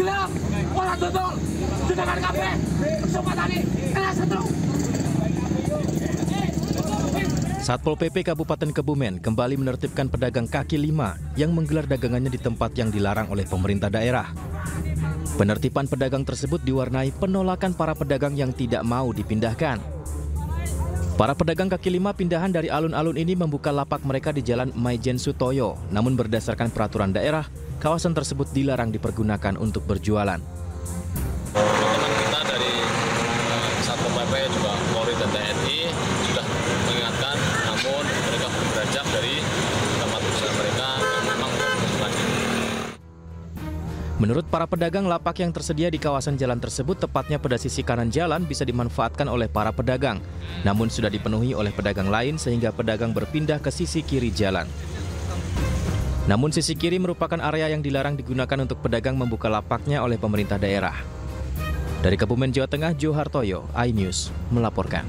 Gila, orang dodol, sedangkan kafe, semua tadi, kena satu. Satpol PP Kabupaten Kebumen kembali menertibkan pedagang kaki lima yang menggelar dagangannya di tempat yang dilarang oleh pemerintah daerah. Penertiban pedagang tersebut diwarnai penolakan para pedagang yang tidak mau dipindahkan. Para pedagang kaki lima pindahan dari alun-alun ini membuka lapak mereka di Jalan Maijen Sutoyo, namun berdasarkan peraturan daerah, kawasan tersebut dilarang dipergunakan untuk berjualan. Teman-teman kita dari Satpol PP juga Polri dan TNI sudah mengingatkan, namun mereka beranjak dari tempat usaha mereka yang memang lagi. Menurut para pedagang, lapak yang tersedia di kawasan jalan tersebut tepatnya pada sisi kanan jalan bisa dimanfaatkan oleh para pedagang. Namun sudah dipenuhi oleh pedagang lain sehingga pedagang berpindah ke sisi kiri jalan. Namun sisi kiri merupakan area yang dilarang digunakan untuk pedagang membuka lapaknya oleh pemerintah daerah. Dari Kebumen, Jawa Tengah, Jo Hartoyo, iNews melaporkan.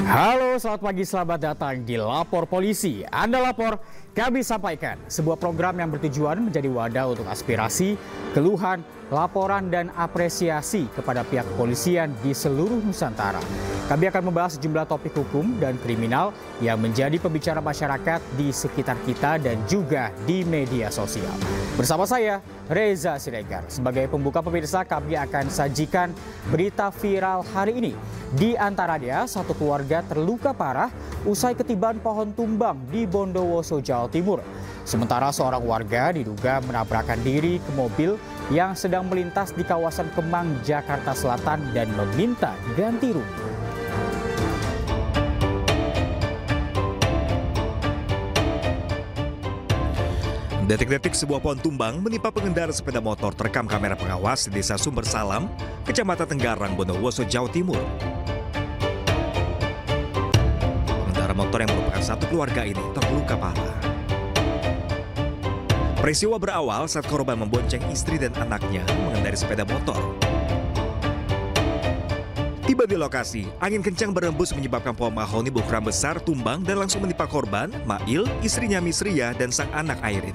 Halo, selamat pagi, selamat datang di Lapor Polisi. Anda lapor, kami sampaikan. Sebuah program yang bertujuan menjadi wadah untuk aspirasi, keluhan, laporan, dan apresiasi kepada pihak kepolisian di seluruh Nusantara. Kami akan membahas sejumlah topik hukum dan kriminal yang menjadi pembicara masyarakat di sekitar kita dan juga di media sosial. Bersama saya, Reza Siregar. Sebagai pembuka, pemirsa, kami akan sajikan berita viral hari ini. Di antaranya, satu keluarga terluka parah usai ketiban pohon tumbang di Bondowoso, Jawa Timur. Sementara seorang warga diduga menabrakkan diri ke mobil yang sedang melintas di kawasan Kemang, Jakarta Selatan dan meminta ganti rugi. Detik-detik sebuah pohon tumbang menimpa pengendara sepeda motor terekam kamera pengawas di Desa Sumber Salam, Kecamatan Tenggarang, Bondowoso, Jawa Timur. Pengendara motor yang merupakan satu keluarga ini terluka parah. Peristiwa berawal saat korban membonceng istri dan anaknya mengendarai sepeda motor. Tiba di lokasi, angin kencang berembus menyebabkan pohon mahoni berukuran besar tumbang dan langsung menimpa korban, Mail, istrinya Misria, dan sang anak Airin.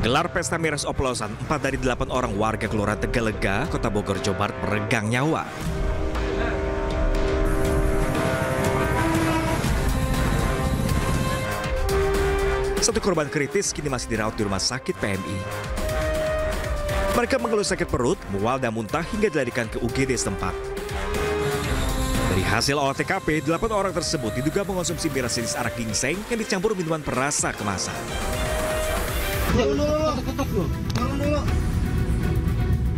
Gelar pesta miras oplosan, 4 dari 8 orang warga Kelurahan Tegalega, Kota Bogor, Jawa Barat meregang nyawa. Satu korban kritis kini masih dirawat di rumah sakit PMI. Mereka mengeluh sakit perut, mual dan muntah hingga dilarikan ke UGD setempat. Dari hasil olah TKP, 8 orang tersebut diduga mengonsumsi miras jenis arak ginseng yang dicampur minuman perasa kemasan.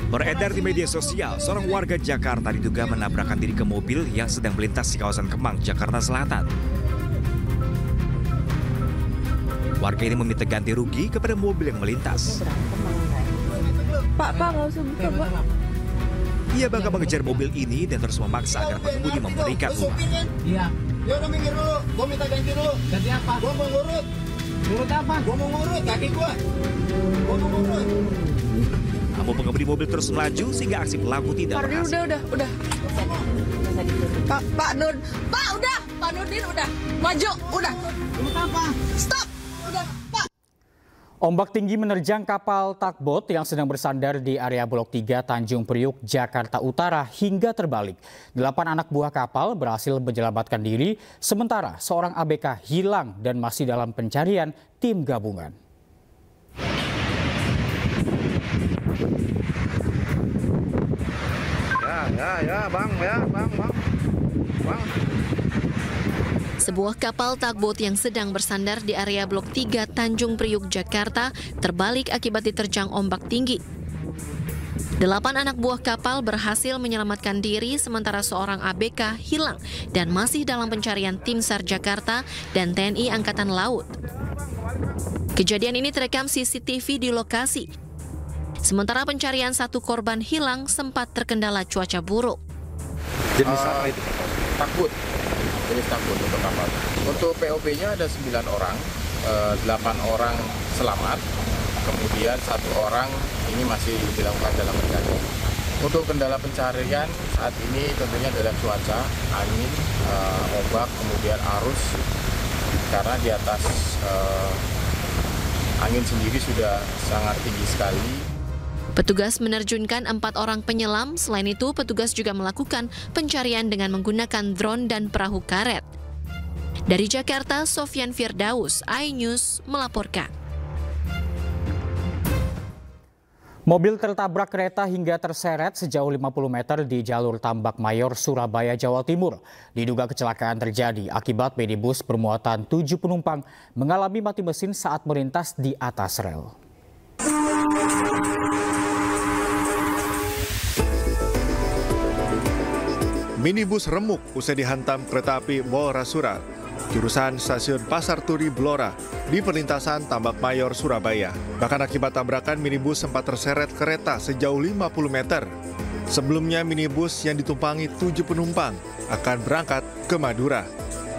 Beredar di media sosial, seorang warga Jakarta diduga menabrakkan diri ke mobil yang sedang melintas di kawasan Kemang, Jakarta Selatan. Warga ini meminta ganti rugi kepada mobil yang melintas. Pak, nggak usah buka, Pak. Ia bahkan mengejar mobil ini dan terus memaksa agar pengemudi memberikan uang. Iya. Ya udah minggir dulu, gua minta ganti dulu. Ganti apa? Gua mau ngurut. Ngurut apa? Gua mau ngurut kaki gua. Gua mau ngurut. Namun pengemudi mobil terus melaju sehingga aksi pelaku tidak berhasil. Udah. Pak Nurdin udah. Maju, udah. Ngurut apa? Stop. Udah, Pak. Ombak tinggi menerjang kapal tugboat yang sedang bersandar di area Blok 3 Tanjung Priuk, Jakarta Utara hingga terbalik. 8 anak buah kapal berhasil menyelamatkan diri, sementara seorang ABK hilang dan masih dalam pencarian tim gabungan. Bang. Sebuah kapal tugboat yang sedang bersandar di area Blok 3 Tanjung Priuk, Jakarta terbalik akibat diterjang ombak tinggi. 8 anak buah kapal berhasil menyelamatkan diri sementara seorang ABK hilang dan masih dalam pencarian tim SAR Jakarta dan TNI Angkatan Laut. Kejadian ini terekam CCTV di lokasi. Sementara pencarian satu korban hilang sempat terkendala cuaca buruk. Jenis apa itu? Takbut, jenis takbut untuk kapal. Untuk POP-nya ada 9 orang, 8 orang selamat, kemudian 1 orang ini masih dilakukan dalam pencarian. Untuk kendala pencarian saat ini tentunya adalah cuaca, angin, ombak, kemudian arus, karena di atas angin sendiri sudah sangat tinggi sekali. Petugas menerjunkan 4 orang penyelam. Selain itu, petugas juga melakukan pencarian dengan menggunakan drone dan perahu karet. Dari Jakarta, Sofyan Firdaus, iNews melaporkan. Mobil tertabrak kereta hingga terseret sejauh 50 meter di jalur Tambak Mayor, Surabaya, Jawa Timur. Diduga kecelakaan terjadi akibat minibus bermuatan 7 penumpang mengalami mati mesin saat melintas di atas rel. Minibus remuk usai dihantam kereta api Wolrasura, jurusan stasiun Pasar Turi Blora di perlintasan Tambak Mayor, Surabaya. Bahkan akibat tabrakan, minibus sempat terseret kereta sejauh 50 meter. Sebelumnya minibus yang ditumpangi 7 penumpang akan berangkat ke Madura.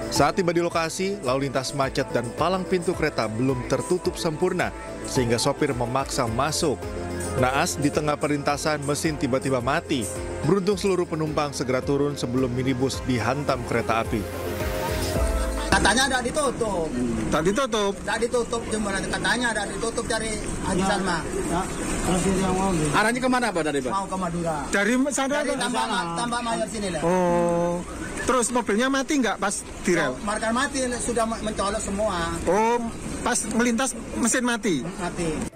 Saat tiba di lokasi, lalu lintas macet dan palang pintu kereta belum tertutup sempurna sehingga sopir memaksa masuk. Naas, di tengah perlintasan mesin tiba-tiba mati. Beruntung seluruh penumpang segera turun sebelum minibus dihantam kereta api. Katanya ada ditutup. Tak ditutup? Tak ditutup, cuma katanya ada ditutup dari Haji Salma. Arahnya kemana Pak dari Pak? Mau ke Madura. Dari sana? Dari Tambak Mayor sini lah. Oh, terus mobilnya mati nggak pas di rel? Markah mati, sudah mencolok semua. Oh, pas melintas mesin mati? Mati.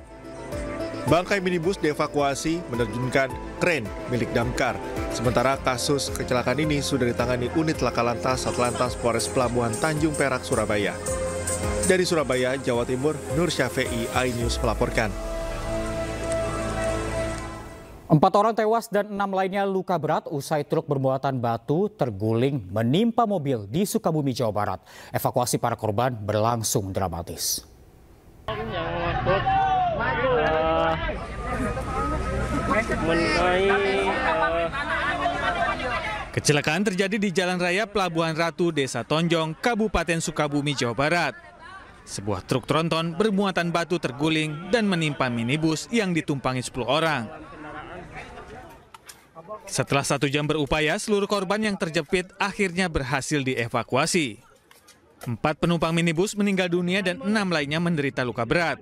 Bangkai minibus dievakuasi menerjunkan kren milik damkar. Sementara kasus kecelakaan ini sudah ditangani unit laka lantas Satlantas Polres Pelabuhan Tanjung Perak, Surabaya. Dari Surabaya, Jawa Timur, Nur Syafi'i, iNews melaporkan. 4 orang tewas dan 6 lainnya luka berat usai truk bermuatan batu terguling menimpa mobil di Sukabumi, Jawa Barat. Evakuasi para korban berlangsung dramatis. Kecelakaan terjadi di Jalan Raya Pelabuhan Ratu, Desa Tonjong, Kabupaten Sukabumi, Jawa Barat. Sebuah truk tronton bermuatan batu terguling dan menimpa minibus yang ditumpangi 10 orang. Setelah 1 jam berupaya, seluruh korban yang terjepit akhirnya berhasil dievakuasi. 4 penumpang minibus meninggal dunia dan 6 lainnya menderita luka berat.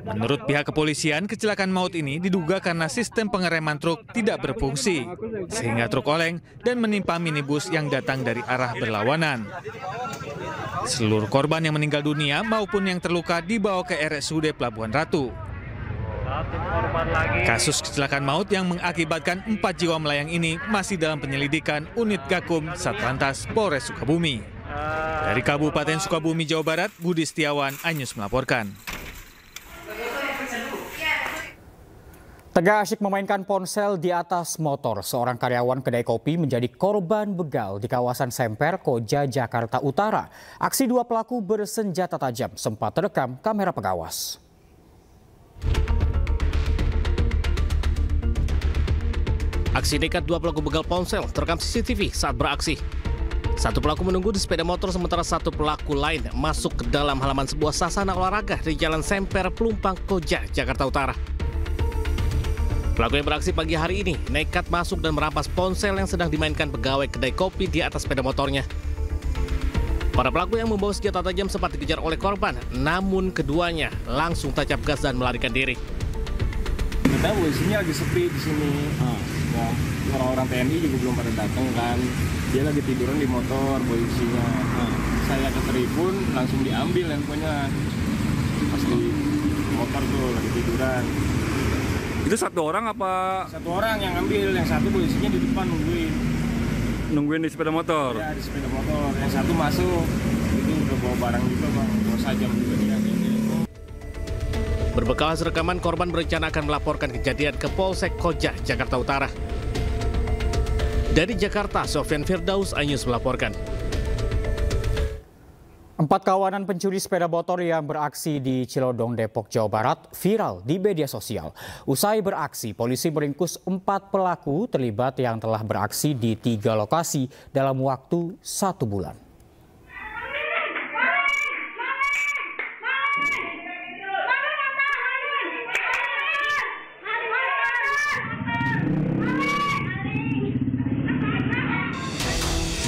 Menurut pihak kepolisian, kecelakaan maut ini diduga karena sistem pengereman truk tidak berfungsi, sehingga truk oleng dan menimpa minibus yang datang dari arah berlawanan. Seluruh korban yang meninggal dunia maupun yang terluka dibawa ke RSUD Pelabuhan Ratu. Kasus kecelakaan maut yang mengakibatkan 4 jiwa melayang ini masih dalam penyelidikan unit Gakum Satlantas Polres Sukabumi. Dari Kabupaten Sukabumi, Jawa Barat, Budi Setiawan, iNews melaporkan. Tengah asyik memainkan ponsel di atas motor, seorang karyawan kedai kopi menjadi korban begal di kawasan Semper, Koja, Jakarta Utara. Aksi 2 pelaku bersenjata tajam sempat terekam kamera pengawas. Aksi nekat 2 pelaku begal ponsel terekam CCTV saat beraksi. 1 pelaku menunggu di sepeda motor sementara 1 pelaku lain masuk ke dalam halaman sebuah sasana olahraga di Jalan Semper, Pelumpang, Koja, Jakarta Utara. Pelaku yang beraksi pagi hari ini nekat masuk dan merampas ponsel yang sedang dimainkan pegawai kedai kopi di atas sepeda motornya. Para pelaku yang membawa senjata tajam sempat dikejar oleh korban, namun keduanya langsung tancap gas dan melarikan diri. Kita posisinya lagi sepi di sini. Orang-orang TNI juga belum pada datang kan. Dia lagi tiduran di motor posisinya. Saya ke telepon langsung diambil handphonenya. Pas di motor tuh lagi tiduran. Itu 1 orang apa? 1 orang yang ambil, yang 1 posisinya di depan nungguin. Nungguin di sepeda motor? Ya, di sepeda motor. Yang 1 masuk, itu udah bawa barang juga Bang, bawa sajam juga dia. Berbekal hasil rekaman, korban berencana akan melaporkan kejadian ke Polsek Koja, Jakarta Utara. Dari Jakarta, Sofyan Firdaus, iNews melaporkan. 4 kawanan pencuri sepeda motor yang beraksi di Cilodong, Depok, Jawa Barat viral di media sosial. Usai beraksi, polisi meringkus 4 pelaku terlibat yang telah beraksi di 3 lokasi dalam waktu 1 bulan.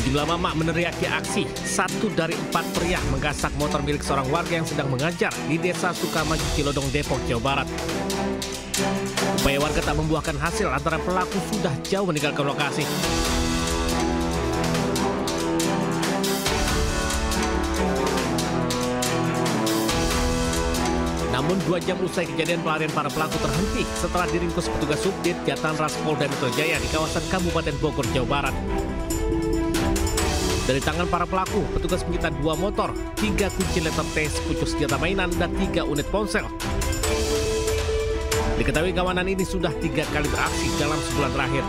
Sejumlah mama meneriaki aksi. 1 dari 4 pria menggasak motor milik seorang warga yang sedang mengajar di Desa Sukamaju, Cilodong, Depok, Jawa Barat. Upaya warga tak membuahkan hasil, antara pelaku sudah jauh meninggalkan lokasi. Namun 2 jam usai kejadian, pelarian para pelaku terhenti setelah diringkus petugas Subdit Jatanras Polda Metro Jaya di kawasan Kabupaten Bogor, Jawa Barat. Dari tangan para pelaku, petugas menyita 2 motor, 3 kunci laptop T, sepucuk senjata mainan, dan 3 unit ponsel. Diketahui kawanan ini sudah 3 kali beraksi dalam sebulan terakhir.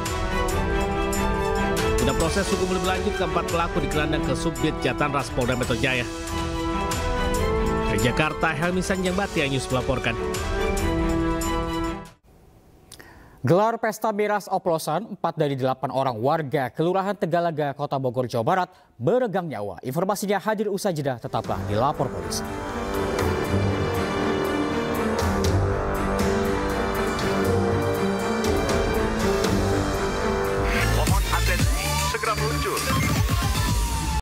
Guna proses hukum lebih lanjut, keempat pelaku digelandang ke Subdit Jatanras Polda Metro Jaya. Dari Jakarta, Helmi Sanjang Batia News melaporkan. Gelar pesta miras oplosan, 4 dari 8 orang warga Kelurahan Tegalaga, Kota Bogor, Jawa Barat beregang nyawa. Informasinya hadir usai jeda, tetaplah di Lapor Polisi.